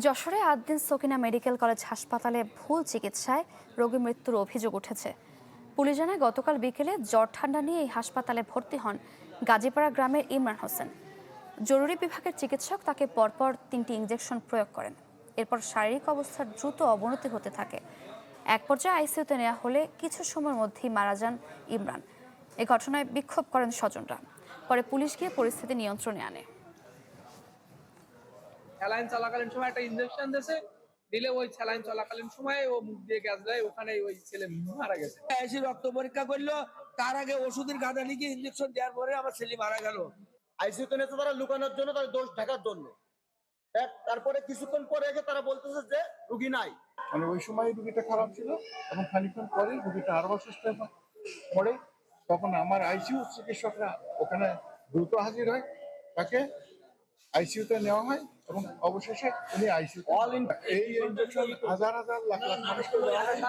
যশোরে Ad-din Sakina medical college হাসপাতালে ভুল চিকিৎসায় রোগী মৃত্যুর অভিযোগ উঠেছে। পুলিশ জানায় গতকাল বিকেলে জ্বর ঠান্ডা নিয়ে এই হাসপাতালে ভর্তি হন গাজীপাড়া গ্রামের ইমরান হোসেন। জরুরি বিভাগের চিকিৎসক তাকে পরপর 3টি ইঞ্জেকশন প্রয়োগ করেন। এরপর শারীরিক অবস্থার দ্রুত অবনতি হতে থাকে। এক পর্যায়ে আইসিইউতে নেওয়া হলে কিছু সময়ের মধ্যেই মারা যান ইমরান। এ ঘটনায় বিক্ষোভ করেন স্বজনরা। পরে পুলিশ গিয়ে পরিস্থিতি নিয়ন্ত্রণে আনে। স্যালাইন চলাকালীন সময় একটা ইনজেকশন দিলে ওই স্যালাইন চলাকালীন সময় ও মুখ দিয়ে গ্যাস দেয়, ওখানে ওই ছেলে মারা গেছে। এসে রক্ত পরীক্ষা করলো, তার আগে ওষুধের গাঁদা লিখে ইনজেকশন দেওয়ার পরে আমার ছেলে মারা গেল। আইসিইউতে নেছে তারা লুকানোর জন্য, তার দোষ ঢাকার জন্য। তারপরে কিছুক্ষণ পরে এসে তারা বলতেছে যে রুগী নাই। মানে ওই সময় রুগীটা খারাপ ছিল এবং খানিকক্ষণ পরে রুগীটা আরো অসুস্থ পড়ে। তখন আমার আইসিইউ চিকিৎসকরা ওখানে দ্রুত হাজির হয়, তাকে আইসিইউতে নেওয়া হয় এবং অবশেষে উনি আইসিইউ এই ইনজেকশন হাজার হাজার লাখ লাখ মানুষকে দেওয়া হয়।